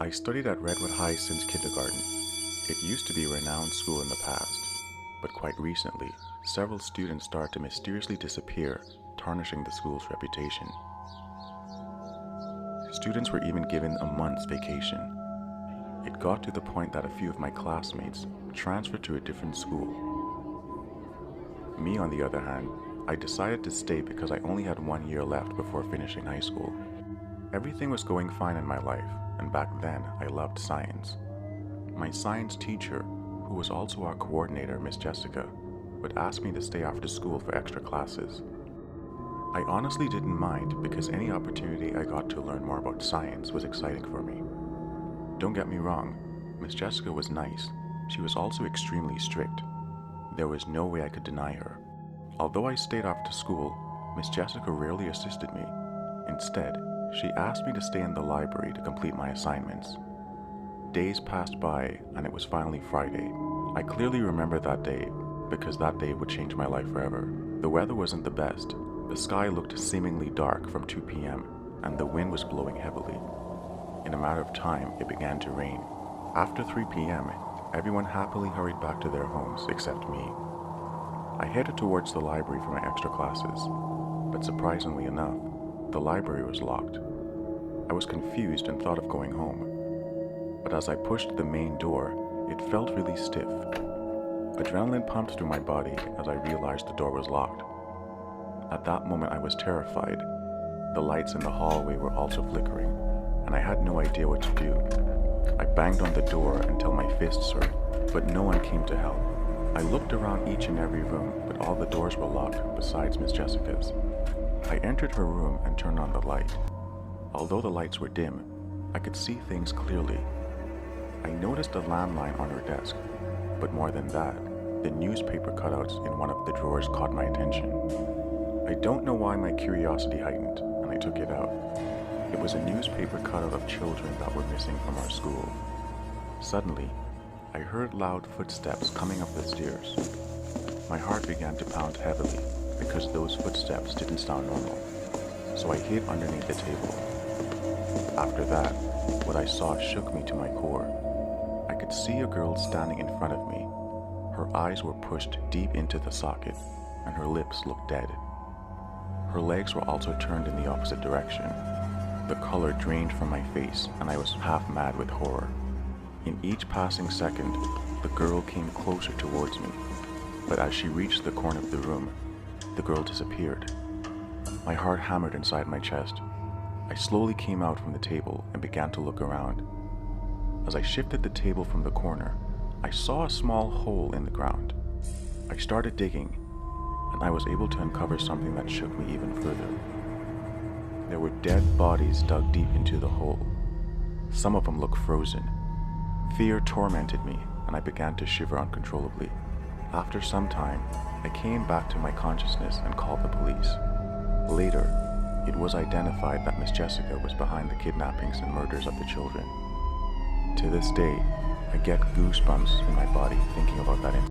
I studied at Redwood High since kindergarten. It used to be a renowned school in the past, but quite recently, several students started to mysteriously disappear, tarnishing the school's reputation. Students were even given a month's vacation. It got to the point that a few of my classmates transferred to a different school. Me, on the other hand, I decided to stay because I only had 1 year left before finishing high school. Everything was going fine in my life, and back then I loved science. My science teacher, who was also our coordinator, Miss Jessica, would ask me to stay after school for extra classes. I honestly didn't mind because any opportunity I got to learn more about science was exciting for me. Don't get me wrong, Miss Jessica was nice. She was also extremely strict. There was no way I could deny her. Although I stayed after school, Miss Jessica rarely assisted me. Instead, she asked me to stay in the library to complete my assignments. Days passed by, and it was finally Friday. I clearly remember that day, because that day would change my life forever. The weather wasn't the best. The sky looked seemingly dark from 2 p.m., and the wind was blowing heavily. In a matter of time, it began to rain. After 3 p.m., everyone happily hurried back to their homes except me. I headed towards the library for my extra classes, but surprisingly enough, the library was locked. I was confused and thought of going home, but as I pushed the main door, it felt really stiff. Adrenaline pumped through my body as I realized the door was locked. At that moment, I was terrified. The lights in the hallway were also flickering, and I had no idea what to do. I banged on the door until my fists hurt, but no one came to help. I looked around each and every room, but all the doors were locked besides Miss Jessica's. I entered her room and turned on the light. Although the lights were dim, I could see things clearly. I noticed a landline on her desk, but more than that, the newspaper cutouts in one of the drawers caught my attention. I don't know why my curiosity heightened, and I took it out. It was a newspaper cutout of children that were missing from our school. Suddenly, I heard loud footsteps coming up the stairs. My heart began to pound heavily because those footsteps didn't sound normal, so I hid underneath the table. After that, what I saw shook me to my core. I could see a girl standing in front of me. Her eyes were pushed deep into the socket, and her lips looked dead. Her legs were also turned in the opposite direction. The color drained from my face, and I was half mad with horror. In each passing second, the girl came closer towards me, but as she reached the corner of the room, the girl disappeared. My heart hammered inside my chest. I slowly came out from the table and began to look around. As I shifted the table from the corner, I saw a small hole in the ground. I started digging, and I was able to uncover something that shook me even further. There were dead bodies dug deep into the hole. Some of them looked frozen. Fear tormented me, and I began to shiver uncontrollably. After some time, I came back to my consciousness and called the police. Later, it was identified that Miss Jessica was behind the kidnappings and murders of the children. To this day, I get goosebumps in my body thinking about that incident.